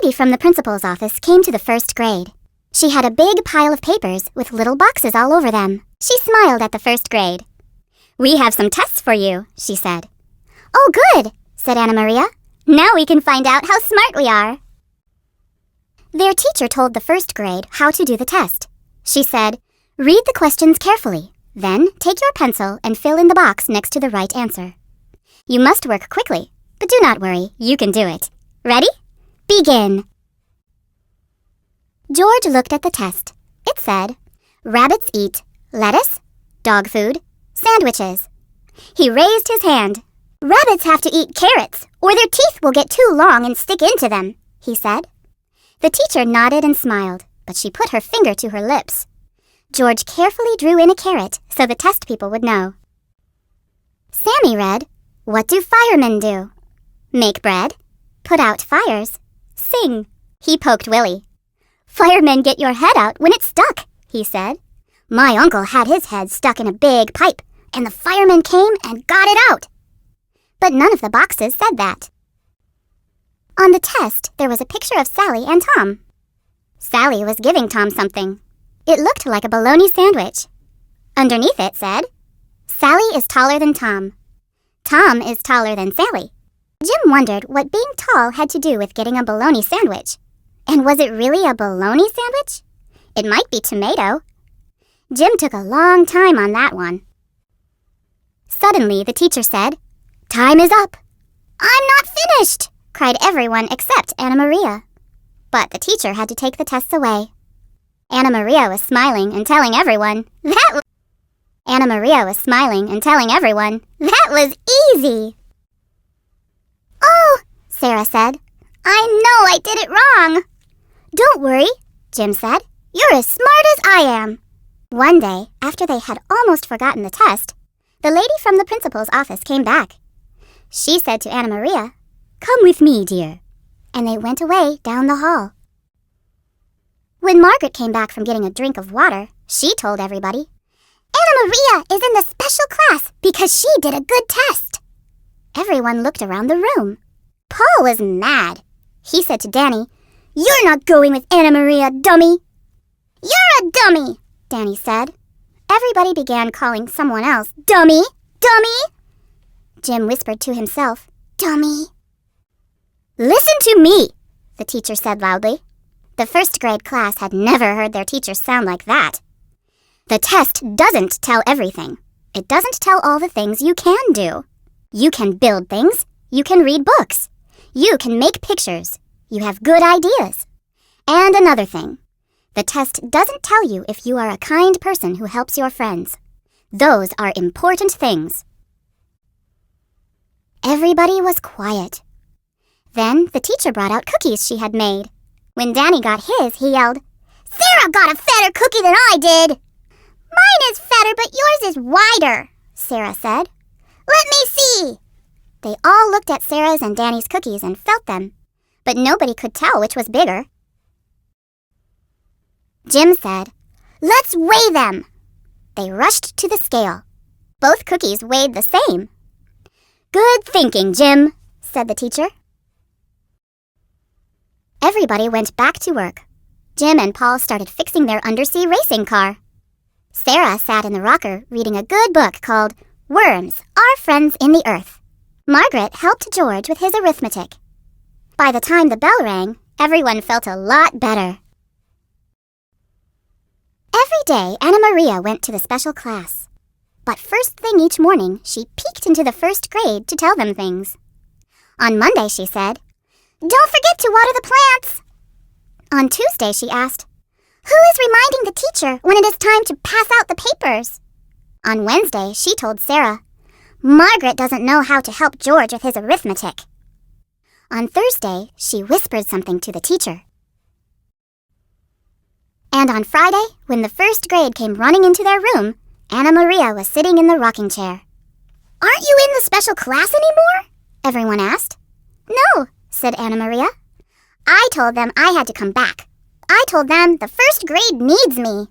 lady from the principal's office came to the first grade. She had a big pile of papers with little boxes all over them. She smiled at the first grade. "We have some tests for you," she said. "Oh, good," said Anna Maria. "Now we can find out how smart we are." Their teacher told the first grade how to do the test. She said, "Read the questions carefully. Then take your pencil and fill in the box next to the right answer. You must work quickly, but do not worry, you can do it. Ready? Begin." George looked at the test. It said, "Rabbits eat lettuce, dog food, sandwiches." He raised his hand. "Rabbits have to eat carrots, or their teeth will get too long and stick into them," he said. The teacher nodded and smiled, but she put her finger to her lips. George carefully drew in a carrot so the test people would know. Sammy read, "What do firemen do? Make bread, put out fires, sing." He poked Willie. "Firemen get your head out when it's stuck," he said. "My uncle had his head stuck in a big pipe, and the firemen came and got it out." But none of the boxes said that. On the test, there was a picture of Sally and Tom. Sally was giving Tom something. It looked like a bologna sandwich. Underneath it said, "Sally is taller than Tom. Tom is taller than Sally." Jim wondered what being tall had to do with getting a bologna sandwich. And was it really a bologna sandwich? It might be tomato. Jim took a long time on that one. Suddenly, the teacher said, "Time is up." "I'm not finished!" cried everyone except Anna Maria. But the teacher had to take the tests away. Anna Maria was smiling and telling everyone, that was easy. "Oh," Sarah said, "I know I did it wrong." "Don't worry," Jim said. "You're as smart as I am." One day, after they had almost forgotten the test, the lady from the principal's office came back. She said to Anna Maria, "Come with me, dear." And they went away down the hall. When Margaret came back from getting a drink of water, she told everybody, "Anna Maria is in the special class because she did a good test." Everyone looked around the room. Paul was mad. He said to Danny, "You're not going with Anna Maria, dummy." "You're a dummy," Danny said. Everybody began calling someone else, "Dummy, dummy." Jim whispered to himself, "Dummy." "Listen to me," the teacher said loudly. The first grade class had never heard their teacher sound like that. The test doesn't tell everything. It doesn't tell all the things you can do. You can build things. You can read books. You can make pictures. You have good ideas. And another thing, the test doesn't tell you if you are a kind person who helps your friends. Those are important things. Everybody was quiet. Then the teacher brought out cookies she had made. When Danny got his, he yelled, "Sarah got a fatter cookie than I did!" "Mine is fatter, but yours is wider," Sarah said. "Let me see." They all looked at Sarah's and Danny's cookies and felt them, but nobody could tell which was bigger. Jim said, "Let's weigh them." They rushed to the scale. Both cookies weighed the same. "Good thinking, Jim," said the teacher. Everybody went back to work. Jim and Paul started fixing their undersea racing car. Sarah sat in the rocker reading a good book called Worms, Our Friends in the Earth. Margaret helped George with his arithmetic. By the time the bell rang, everyone felt a lot better. Every day, Anna Maria went to the special class. But first thing each morning, she peeked into the first grade to tell them things. On Monday, she said, "Don't forget to water the plants." On Tuesday, she asked, "Who is reminding the teacher when it is time to pass out the papers?" On Wednesday, she told Sarah, "Margaret doesn't know how to help George with his arithmetic." On Thursday, she whispered something to the teacher. And on Friday, when the first grade came running into their room, Anna Maria was sitting in the rocking chair. "Aren't you in the special class anymore?" everyone asked. "No," said Anna Maria. "I told them I had to come back. I told them the first grade needs me."